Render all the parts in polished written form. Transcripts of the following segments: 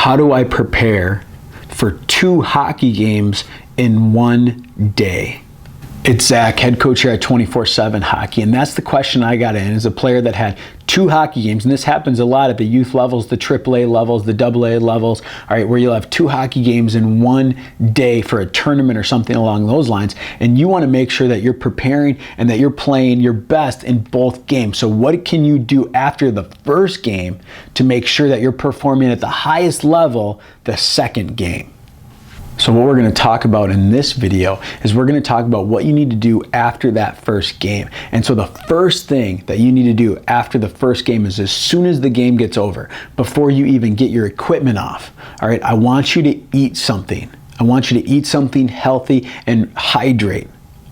How do I prepare for 2 hockey games in one day? It's Zach, head coach here at 24/7 Hockey, and that's the question I got in as a player that had 2 hockey games, and this happens a lot at the youth levels, the AAA levels, the AA levels, all right, where you'll have 2 hockey games in one day for a tournament or something along those lines, and you want to make sure that you're preparing and that you're playing your best in both games. So what can you do after the first game to make sure that you're performing at the highest level the second game? So what we're going to talk about in this video is we're going to talk about what you need to do after that first game. And so the first thing that you need to do after the first game is as soon as the game gets over, before you even get your equipment off, all right, I want you to eat something. I want you to eat something healthy and hydrate,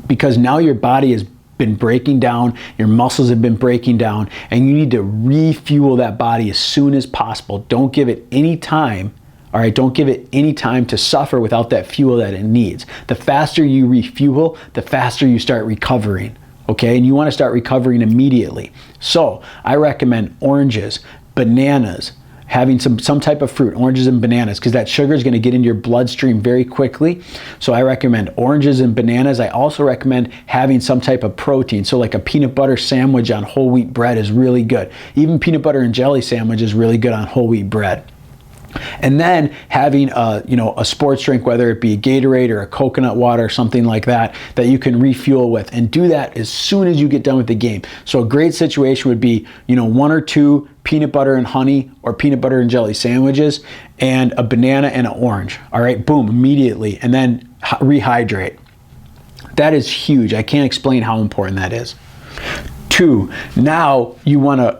because now your body has been breaking down, your muscles have been breaking down, and you need to refuel that body as soon as possible. Don't give it any time. All right, don't give it any time to suffer without that fuel that it needs. The faster you refuel, the faster you start recovering, okay? And you want to start recovering immediately. So I recommend oranges, bananas, having some type of fruit, oranges and bananas, because that sugar is going to get into your bloodstream very quickly. So I recommend oranges and bananas. I also recommend having some type of protein. So like a peanut butter sandwich on whole wheat bread is really good. Even peanut butter and jelly sandwich is really good on whole wheat bread. And then having a sports drink, whether it be a Gatorade or a coconut water or something like that, that you can refuel with, and do that as soon as you get done with the game. So a great situation would be, 1 or 2 peanut butter and honey or peanut butter and jelly sandwiches and a banana and an orange. All right, boom, immediately, and then rehydrate. That is huge. I can't explain how important that is. 2, now you want to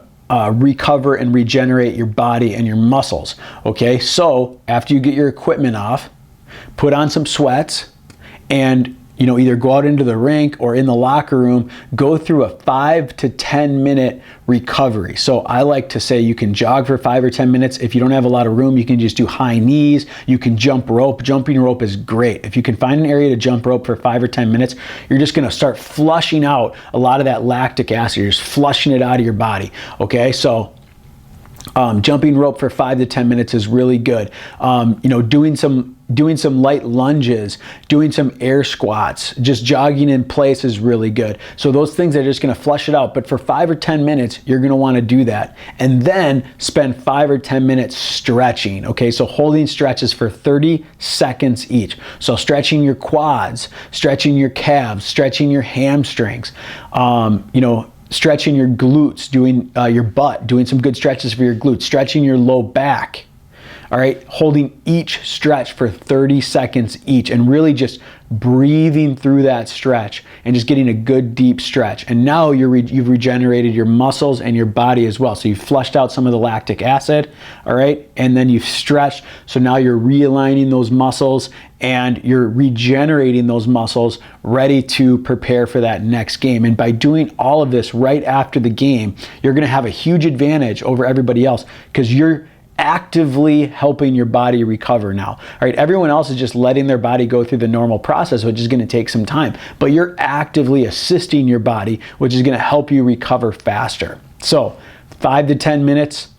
recover and regenerate your body and your muscles. Okay, so after you get your equipment off, put on some sweats, and either go out into the rink or in the locker room, go through a 5 to 10 minute recovery. So I like to say you can jog for 5 or 10 minutes. If you don't have a lot of room, you can just do high knees. You can jump rope. Jumping rope is great. If you can find an area to jump rope for 5 or 10 minutes, you're just going to start flushing out a lot of that lactic acid. You're just flushing it out of your body. Okay, so jumping rope for 5 to 10 minutes is really good. Doing some light lunges, doing some air squats, just jogging in place is really good. So those things are just going to flush it out. But for 5 or 10 minutes, you're going to want to do that. And then spend 5 or 10 minutes stretching. Okay, so holding stretches for 30 seconds each. So stretching your quads, stretching your calves, stretching your hamstrings, stretching your glutes, doing your butt, doing some good stretches for your glutes, stretching your low back. All right, holding each stretch for 30 seconds each, and really just breathing through that stretch and just getting a good deep stretch. And now you've regenerated your muscles and your body as well. So you've flushed out some of the lactic acid, all right, and then you've stretched. So now you're realigning those muscles and you're regenerating those muscles, ready to prepare for that next game. And by doing all of this right after the game, you're going to have a huge advantage over everybody else, because you're actively helping your body recover now. All right, everyone else is just letting their body go through the normal process, which is going to take some time, but you're actively assisting your body, which is going to help you recover faster. So 5 to 10 minutes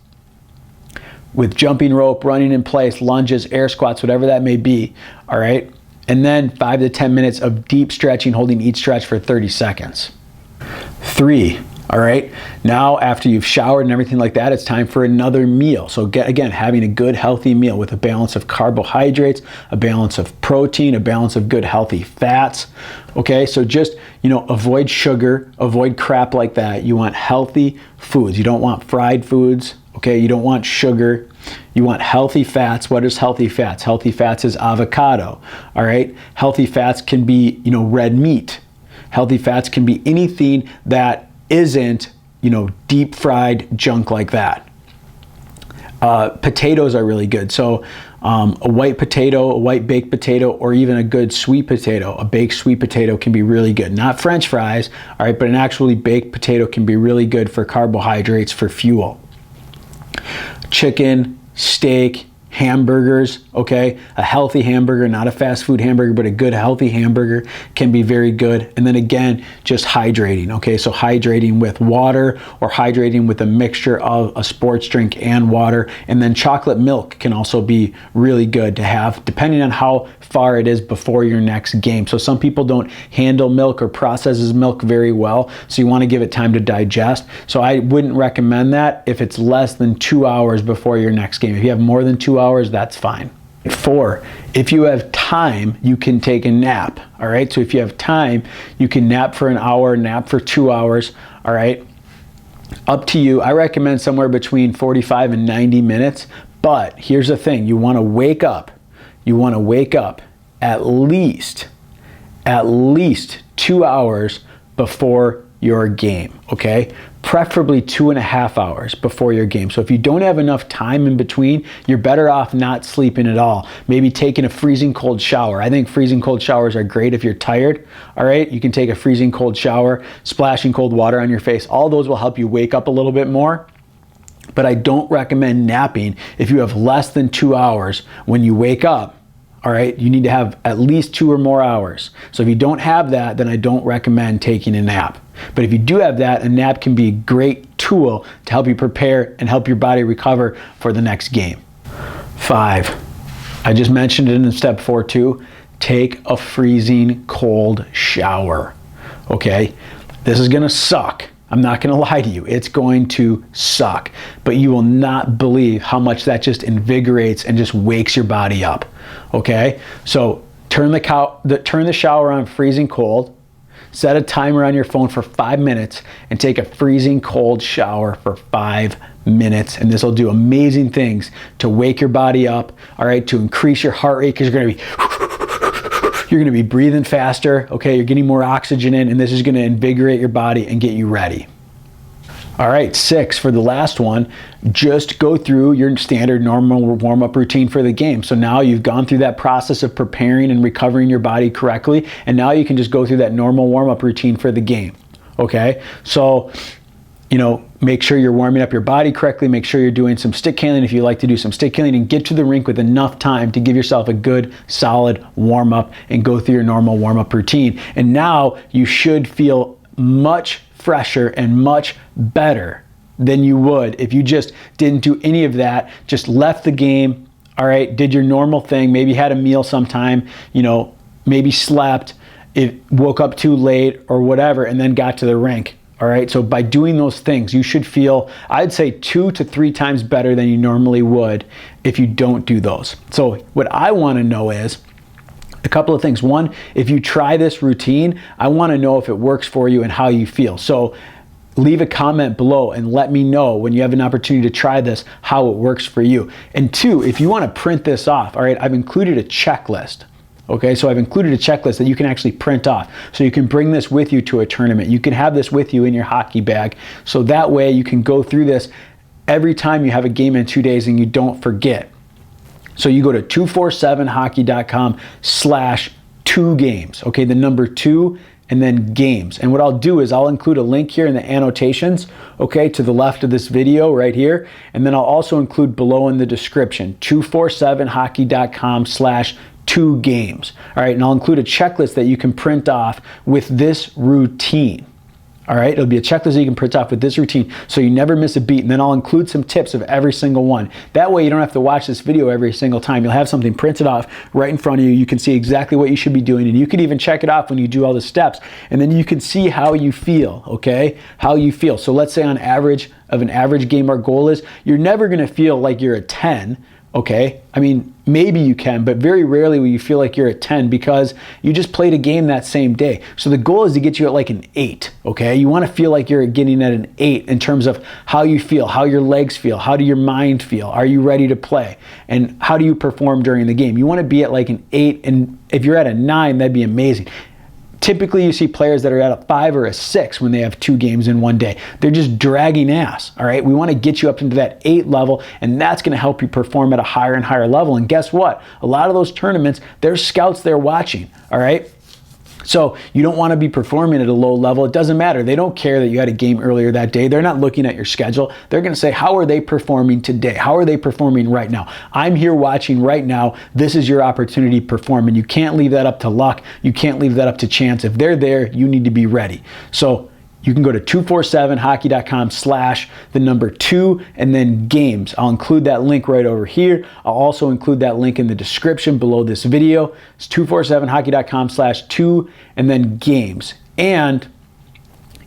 with jumping rope, running in place, lunges, air squats, whatever that may be. All right, and then 5 to 10 minutes of deep stretching, holding each stretch for 30 seconds. 3. All right, now after you've showered and everything like that, it's time for another meal. So again, having a good healthy meal with a balance of carbohydrates, a balance of protein, a balance of good healthy fats. Okay, so just, avoid sugar, avoid crap like that. You want healthy foods. You don't want fried foods. Okay, you don't want sugar. You want healthy fats. What is healthy fats? Healthy fats is avocado. All right, healthy fats can be, red meat. Healthy fats can be anything that isn't, deep fried junk like that. Potatoes are really good. So a white potato, a white baked potato, or even a good sweet potato, a baked sweet potato can be really good. Not French fries, all right, but an actually baked potato can be really good for carbohydrates, for fuel. Chicken, steak, hamburgers, okay? A healthy hamburger, not a fast food hamburger, but a good healthy hamburger can be very good. And then again, just hydrating, okay? So hydrating with water or hydrating with a mixture of a sports drink and water. And then chocolate milk can also be really good to have, depending on how far it is before your next game. So some people don't handle milk or processes milk very well, so you want to give it time to digest. So I wouldn't recommend that if it's less than 2 hours before your next game. If you have more than 2 hours, that's fine. 4, if you have time, you can take a nap, all right? So if you have time, you can nap for an hour, nap for 2 hours, all right? Up to you. I recommend somewhere between 45 and 90 minutes, but here's the thing. You want to wake up. You want to wake up at least 2 hours before your game, okay? Preferably 2.5 hours before your game. So if you don't have enough time in between, you're better off not sleeping at all. Maybe taking a freezing cold shower. I think freezing cold showers are great if you're tired, all right? You can take a freezing cold shower, splashing cold water on your face. All those will help you wake up a little bit more. But I don't recommend napping if you have less than 2 hours when you wake up. All right, you need to have at least 2 or more hours. So if you don't have that, then I don't recommend taking a nap. But if you do have that, a nap can be a great tool to help you prepare and help your body recover for the next game. 5, I just mentioned it in step 4 too, take a freezing cold shower, okay? This is gonna suck. I'm not gonna lie to you, it's going to suck, but you will not believe how much that just invigorates and just wakes your body up, okay? So turn the shower on freezing cold, set a timer on your phone for 5 minutes, and take a freezing cold shower for 5 minutes, and this will do amazing things to wake your body up, all right, to increase your heart rate, because you're gonna be breathing faster, okay? You're getting more oxygen in, and this is gonna invigorate your body and get you ready. All right, 6, for the last one, just go through your standard normal warm-up routine for the game. So now you've gone through that process of preparing and recovering your body correctly, and now you can just go through that normal warm-up routine for the game, okay? So, you know, make sure you're warming up your body correctly, make sure you're doing some stick handling if you like to do some stick handling, and get to the rink with enough time to give yourself a good, solid warm-up and go through your normal warm-up routine. And now you should feel much fresher and much better than you would if you just didn't do any of that, just left the game, all right, did your normal thing, maybe had a meal sometime, you know, maybe slept, woke up too late or whatever, and then got to the rink. All right, so by doing those things, you should feel, I'd say 2 to 3 times better than you normally would if you don't do those. So what I want to know is a couple of things. One, if you try this routine, I want to know if it works for you and how you feel. So leave a comment below and let me know when you have an opportunity to try this, how it works for you. And 2, if you want to print this off, all right, I've included a checklist. Okay, so I've included a checklist that you can actually print off. So you can bring this with you to a tournament. You can have this with you in your hockey bag. So that way you can go through this every time you have a game in 2 days and you don't forget. So you go to 247hockey.com/2games. Okay, the number 2 and then games. And what I'll do is I'll include a link here in the annotations, okay, to the left of this video right here. And then I'll also include below in the description, 247hockey.com/2games. All right, and I'll include a checklist that you can print off with this routine. All right, it'll be a checklist that you can print off with this routine so you never miss a beat. And then I'll include some tips of every single one. That way you don't have to watch this video every single time. You'll have something printed off right in front of you. You can see exactly what you should be doing, and you can even check it off when you do all the steps. And then you can see how you feel, okay? How you feel. So let's say on average, of an average game, our goal is you're never gonna feel like you're a 10, okay? I mean, maybe you can, but very rarely will you feel like you're at 10 because you just played a game that same day. So the goal is to get you at like an 8, okay? You wanna feel like you're getting at an 8 in terms of how you feel, how your legs feel, how do your mind feel, are you ready to play, and how do you perform during the game? You wanna be at like an 8, and if you're at a 9, that'd be amazing. Typically, you see players that are at a 5 or a 6 when they have 2 games in one day. They're just dragging ass, all right? We want to get you up into that 8 level, and that's going to help you perform at a higher and higher level. And guess what? A lot of those tournaments, there's scouts there watching, all right? So you don't want to be performing at a low level. It doesn't matter. They don't care that you had a game earlier that day. They're not looking at your schedule. They're going to say, how are they performing today? How are they performing right now? I'm here watching right now. This is your opportunity to perform, and you can't leave that up to luck. You can't leave that up to chance. If they're there, you need to be ready. So you can go to 247hockey.com/2 and then games. I'll include that link right over here. I'll also include that link in the description below this video. It's 247hockey.com/2 and then games. And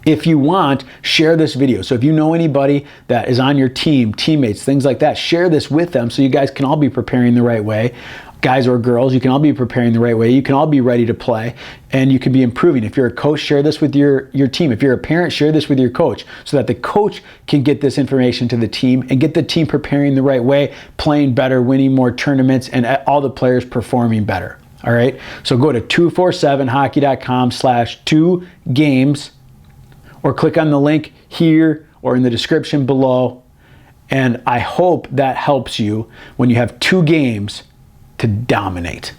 if you want, share this video. So if you know anybody that is on your team, teammates, things like that, share this with them so you guys can all be preparing the right way. Guys or girls, you can all be preparing the right way. You can all be ready to play, and you can be improving. If you're a coach, share this with your team. If you're a parent, share this with your coach so that the coach can get this information to the team and get the team preparing the right way, playing better, winning more tournaments, and all the players performing better. All right? So go to 247hockey.com/2 games or click on the link here or in the description below. And I hope that helps you when you have 2 games to dominate.